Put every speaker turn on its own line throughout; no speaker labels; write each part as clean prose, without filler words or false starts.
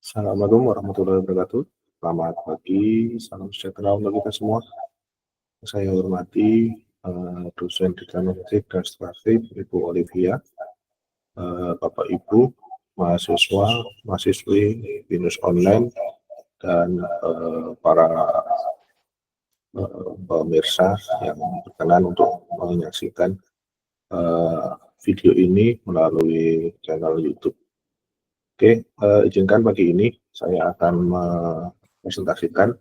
Assalamualaikum warahmatullahi wabarakatuh. Selamat pagi, salam sejahtera untuk kita semua. Saya hormati dosen di Teknik dan Statistik, Ibu Olivia, Bapak Ibu, mahasiswa, mahasiswi, binus online, dan para pemirsa yang berkenan untuk menyaksikan video ini melalui channel YouTube. Oke, izinkan pagi ini saya akan mempresentasikan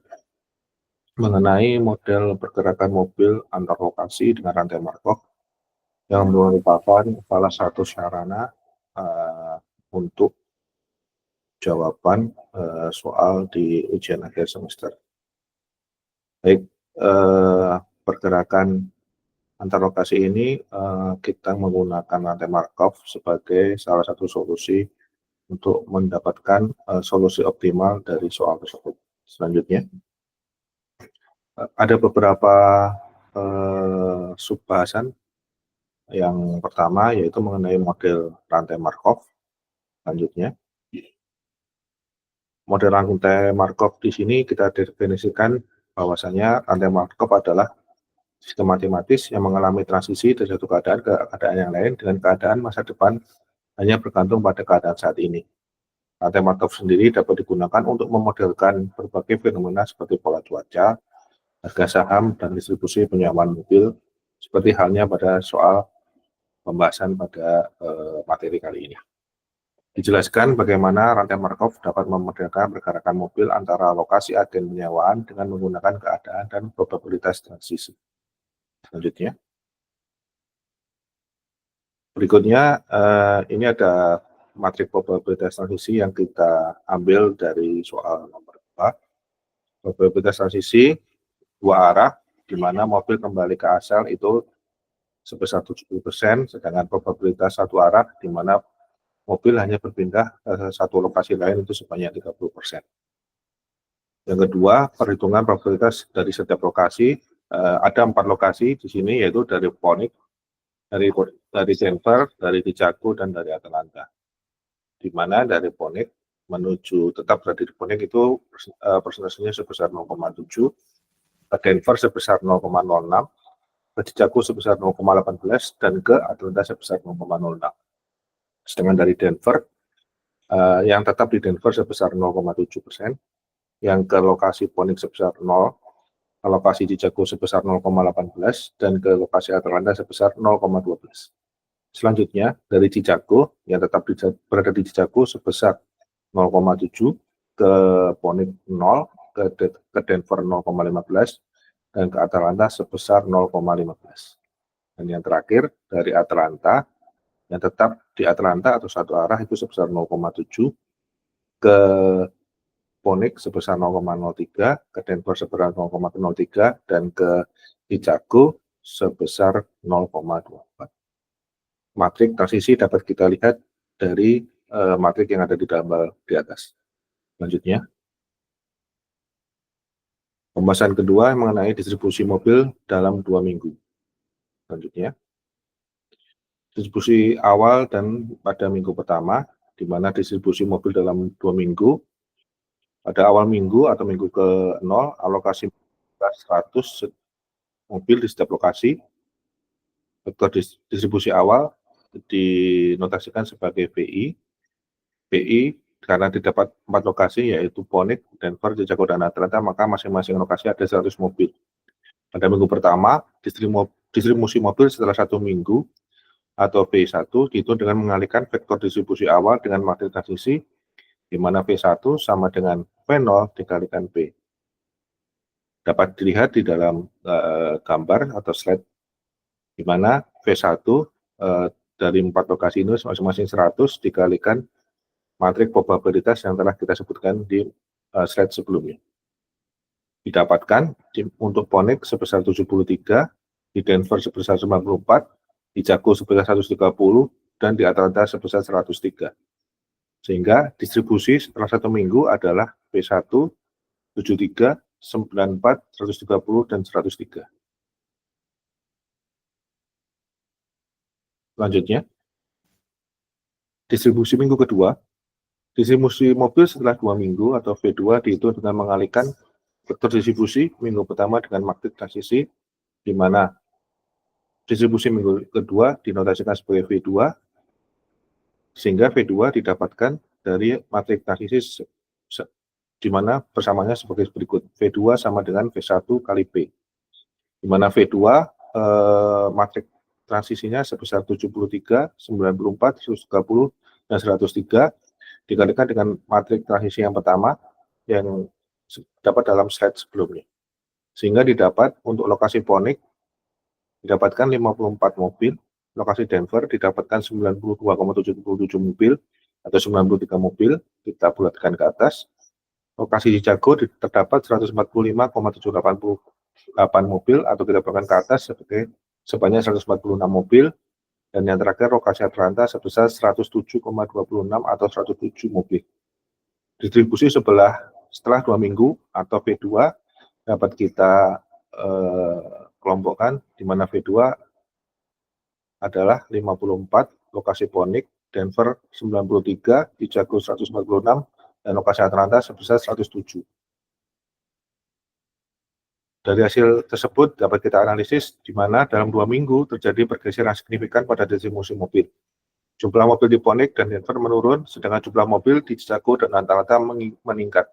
mengenai model pergerakan mobil antar lokasi dengan rantai Markov yang merupakan salah satu sarana untuk jawaban soal di ujian akhir semester. Baik, pergerakan antar lokasi ini kita menggunakan rantai Markov sebagai salah satu solusi untuk mendapatkan solusi optimal dari soal tersebut. Selanjutnya, ada beberapa subbahasan. Yang pertama yaitu mengenai model rantai Markov. Selanjutnya, model rantai Markov di sini kita definisikan bahwasanya rantai Markov adalah sistem matematis yang mengalami transisi dari satu keadaan ke keadaan yang lain dengan keadaan masa depan hanya bergantung pada keadaan saat ini. Rantai Markov sendiri dapat digunakan untuk memodelkan berbagai fenomena seperti pola cuaca, harga saham, dan distribusi penyewaan mobil, seperti halnya pada soal pembahasan pada materi kali ini. Dijelaskan bagaimana rantai Markov dapat memodelkan pergerakan mobil antara lokasi agen penyewaan dengan menggunakan keadaan dan probabilitas transisi. Selanjutnya, berikutnya ini ada matrik probabilitas transisi yang kita ambil dari soal nomor 2. Probabilitas transisi dua arah, di mana mobil kembali ke asal itu sebesar 70%, sedangkan probabilitas satu arah di mana mobil hanya berpindah ke satu lokasi lain itu sebanyak 30%. Yang kedua, perhitungan probabilitas dari setiap lokasi. Ada 4 lokasi di sini, yaitu dari Phoenix, dari Denver, dari Chicago, dan dari Atlanta. Di mana dari Phoenix menuju tetap berada di Phoenix itu persentasenya sebesar 0,7, ke Denver sebesar 0,06, ke Chicago sebesar 0,18, dan ke Atlanta sebesar 0,06. Sedangkan dari Denver, yang tetap di Denver sebesar 0,7%, yang ke lokasi Phoenix sebesar 0, ke lokasi Chicago sebesar 0,18, dan ke lokasi Atlanta sebesar 0,12. Selanjutnya, dari Chicago, yang tetap berada di Chicago sebesar 0,7, ke Phoenix 0, ke Denver 0,15, dan ke Atlanta sebesar 0,15. Dan yang terakhir, dari Atlanta, yang tetap di Atlanta atau satu arah itu sebesar 0,7, ke Phoenix sebesar 0,03, ke Denver sebesar 0,03, dan ke Chicago sebesar 0,24. Matrik transisi dapat kita lihat dari matrik yang ada di gambar di atas. Selanjutnya, pembahasan kedua mengenai distribusi mobil dalam 2 minggu. Selanjutnya, distribusi awal dan pada minggu pertama, di mana distribusi mobil dalam 2 minggu. Pada awal minggu atau minggu ke-0, alokasi 100 mobil di setiap lokasi. Vektor distribusi awal dinotasikan sebagai VI. VI karena didapat 4 lokasi, yaitu Phoenix, Denver, Chicago, dan Atlanta, maka masing-masing lokasi ada 100 mobil. Pada minggu pertama, distribusi mobil setelah 1 minggu atau V1 dihitung dengan mengalihkan vektor distribusi awal dengan matrik transisi, di mana V1 sama dengan V0 dikalikan P. Dapat dilihat di dalam gambar atau slide, di mana V1 dari 4 lokasi ini masing-masing 100 dikalikan matrik probabilitas yang telah kita sebutkan di slide sebelumnya. Didapatkan untuk Phoenix sebesar 73, di Denver sebesar 94, di Chicago sebesar 130, dan di Atlanta sebesar 103. Sehingga distribusi setelah 1 minggu adalah P1, 73, 94, 130, dan 103. Selanjutnya, distribusi minggu kedua Distribusi mobil setelah 2 minggu atau V2 dihitung dengan mengalihkan vektor distribusi minggu pertama dengan matrik transisi, di mana distribusi minggu kedua dinotasikan sebagai V2, sehingga V2 didapatkan dari matrik transisi di mana persamaannya sebagai berikut. V2 sama dengan V1 kali P, di mana V2 matrik transisinya sebesar 73, 94, 130, dan 103, dikalikan dengan matrik transisi yang pertama yang dapat dalam slide sebelumnya. Sehingga didapat untuk lokasi Phoenix didapatkan 54 mobil, lokasi Denver didapatkan 92,77 mobil atau 93 mobil, kita bulatkan ke atas. Lokasi Chicago terdapat 145,788 mobil atau kita bulatkan ke atas sebanyak 146 mobil. Dan yang terakhir lokasi Atlanta sebesar 107,26 atau 107 mobil. Distribusi setelah 2 minggu atau V2 dapat kita kelompokkan, di mana V2 adalah 54, lokasi Phoenix, Denver 93, Chicago 146, dan lokasi Atlanta sebesar 107. Dari hasil tersebut dapat kita analisis di mana dalam 2 minggu terjadi pergeseran signifikan pada distribusi mobil. Jumlah mobil di Phoenix dan Denver menurun, sedangkan jumlah mobil di Chicago dan Atlanta meningkat.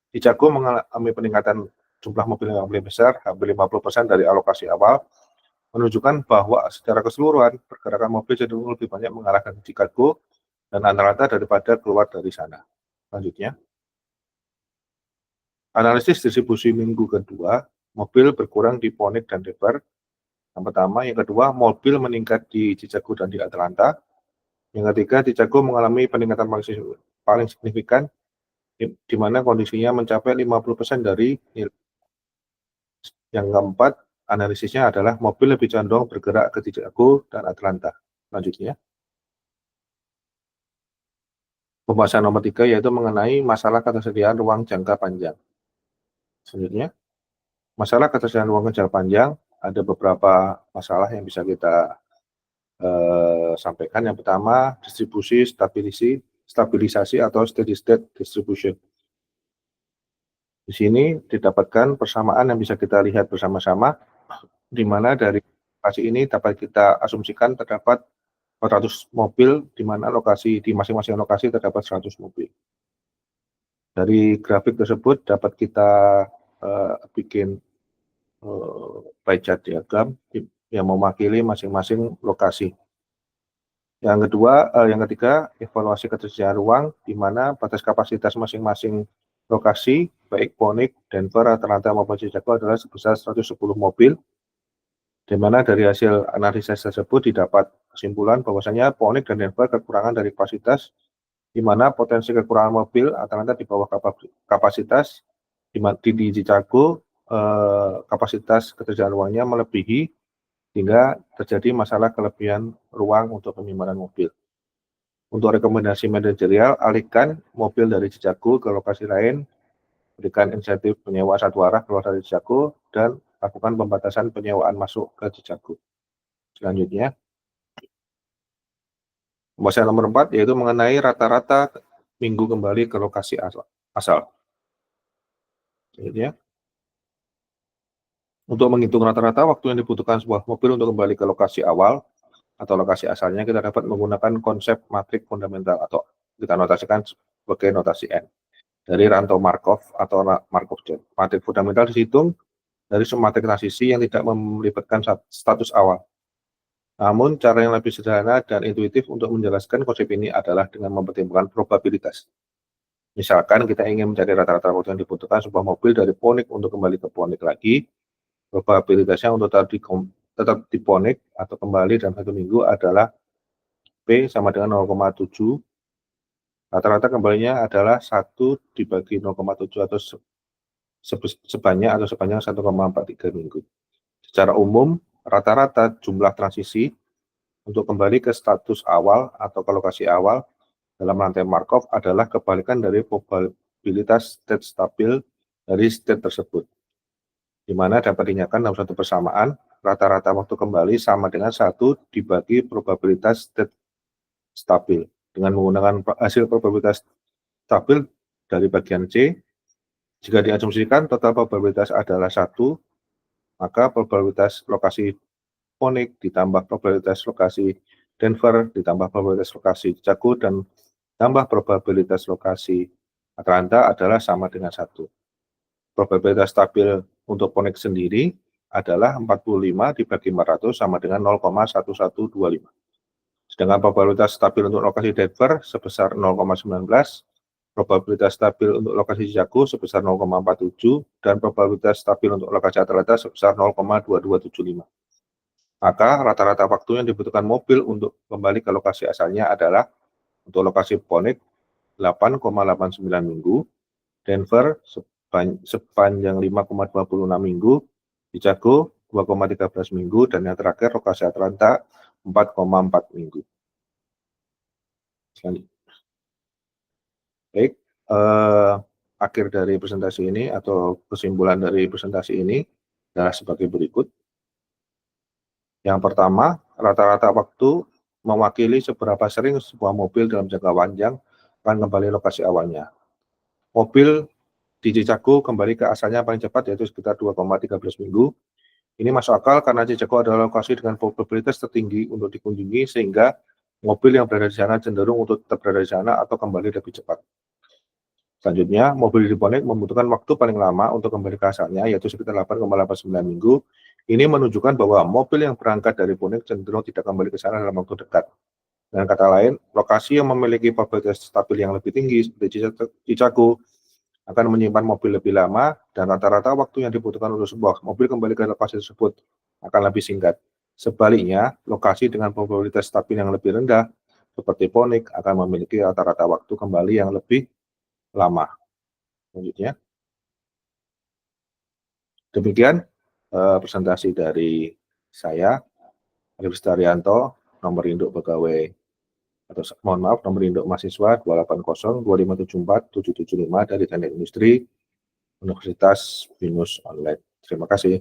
Chicago mengalami peningkatan jumlah mobil yang lebih besar, hampir 50% dari alokasi awal, menunjukkan bahwa secara keseluruhan pergerakan mobil cenderung lebih banyak mengarah ke Chicago dan Atlanta daripada keluar dari sana. Selanjutnya, analisis distribusi minggu kedua, mobil berkurang di Phoenix dan Denver. Yang pertama, yang kedua, mobil meningkat di Chicago dan di Atlanta. Yang ketiga, Chicago mengalami peningkatan paling signifikan, di mana kondisinya mencapai 50% dari nilai. Yang keempat, analisisnya adalah mobil lebih condong bergerak ke Chicago dan Atlanta. Selanjutnya, pembahasan nomor 3 yaitu mengenai masalah ketersediaan ruang jangka panjang. Selanjutnya, masalah ketersediaan ruang jangka panjang, ada beberapa masalah yang bisa kita sampaikan. Yang pertama, distribusi stabilisasi atau steady state distribution. Di sini didapatkan persamaan yang bisa kita lihat bersama-sama, di mana dari lokasi ini dapat kita asumsikan terdapat 400 mobil, di mana di masing-masing lokasi terdapat 100 mobil. Dari grafik tersebut dapat kita bikin pie chart diagram yang mewakili masing-masing lokasi. Yang ketiga, evaluasi ketersediaan ruang, di mana batas kapasitas masing-masing lokasi, baik Phoenix, Denver, Atlanta maupun Chicago adalah sebesar 110 mobil, di mana dari hasil analisis tersebut didapat kesimpulan bahwasanya Phoenix dan Denver kekurangan dari kapasitas, di mana potensi kekurangan mobil Atlanta di bawah kapasitas, di Chicago kapasitas ketersediaan ruangnya melebihi, hingga terjadi masalah kelebihan ruang untuk penyimpanan mobil. Untuk rekomendasi manajerial, alihkan mobil dari Chicago ke lokasi lain, berikan insentif penyewa satu arah keluar dari Chicago, dan lakukan pembatasan penyewaan masuk ke Chicago. Selanjutnya, pembahasan nomor 4 yaitu mengenai rata-rata minggu kembali ke lokasi asal. Selanjutnya, untuk menghitung rata-rata waktu yang dibutuhkan sebuah mobil untuk kembali ke lokasi awal atau lokasi asalnya, kita dapat menggunakan konsep matrik fundamental atau kita notasikan sebagai notasi N dari rantau Markov atau Markov chain. Matrik fundamental dihitung dari semua matrik transisi yang tidak melibatkan status awal. Namun cara yang lebih sederhana dan intuitif untuk menjelaskan konsep ini adalah dengan mempertimbangkan probabilitas. Misalkan kita ingin mencari rata-rata waktu yang dibutuhkan sebuah mobil dari Phoenix untuk kembali ke Phoenix lagi, probabilitasnya untuk tetap di Phoenix atau kembali dalam 1 minggu adalah P sama dengan 0,7. Rata-rata kembalinya adalah 1 dibagi 0,7 atau sebanyak 1,43 minggu. Secara umum, rata-rata jumlah transisi untuk kembali ke status awal atau ke lokasi awal dalam rantai Markov adalah kebalikan dari probabilitas state stabil dari state tersebut, di mana dapat dinyatakan dalam satu persamaan, rata-rata waktu kembali sama dengan 1 dibagi probabilitas state stabil. Dengan menggunakan hasil probabilitas stabil dari bagian C. Jika diasumsikan total probabilitas adalah 1, maka probabilitas lokasi Phoenix ditambah probabilitas lokasi Denver ditambah probabilitas lokasi Chicago dan tambah probabilitas lokasi Atlanta adalah sama dengan 1. Probabilitas stabil untuk Phoenix sendiri adalah 45 dibagi 400 sama dengan 0,1125. Sedangkan probabilitas stabil untuk lokasi Denver sebesar 0,19, probabilitas stabil untuk lokasi Chicago sebesar 0,47, dan probabilitas stabil untuk lokasi Atlanta sebesar 0,2275. Maka rata-rata waktu yang dibutuhkan mobil untuk kembali ke lokasi asalnya adalah untuk lokasi Phoenix 8,89 minggu, Denver sepanjang 5,26 minggu, Chicago 2,13 minggu, dan yang terakhir lokasi Atlanta 4,4 minggu. Baik, akhir dari presentasi ini atau kesimpulan dari presentasi ini adalah sebagai berikut. Yang pertama, rata-rata waktu mewakili seberapa sering sebuah mobil dalam jangka panjang akan kembali lokasi awalnya. Mobil di Chicago kembali ke asalnya paling cepat yaitu sekitar 2,13 minggu. Ini masuk akal karena Chicago adalah lokasi dengan probabilitas tertinggi untuk dikunjungi sehingga mobil yang berada di sana cenderung untuk tetap berada di sana atau kembali lebih cepat. Selanjutnya, mobil di Phoenix membutuhkan waktu paling lama untuk kembali ke asalnya, yaitu sekitar 8,89 minggu. Ini menunjukkan bahwa mobil yang berangkat dari Phoenix cenderung tidak kembali ke sana dalam waktu dekat. Dengan kata lain, lokasi yang memiliki probabilitas stabil yang lebih tinggi seperti Chicago akan menyimpan mobil lebih lama, dan rata-rata waktu yang dibutuhkan untuk sebuah mobil kembali ke lokasi tersebut akan lebih singkat. Sebaliknya, lokasi dengan probabilitas stabil yang lebih rendah, seperti Phoenix, akan memiliki rata-rata waktu kembali yang lebih lama. Selanjutnya, demikian presentasi dari saya, Arif Staryanto, nomor induk pegawai atau mohon maaf nomor induk mahasiswa 28025747775 dari Teknik Industri Universitas Binus Online. Terima kasih.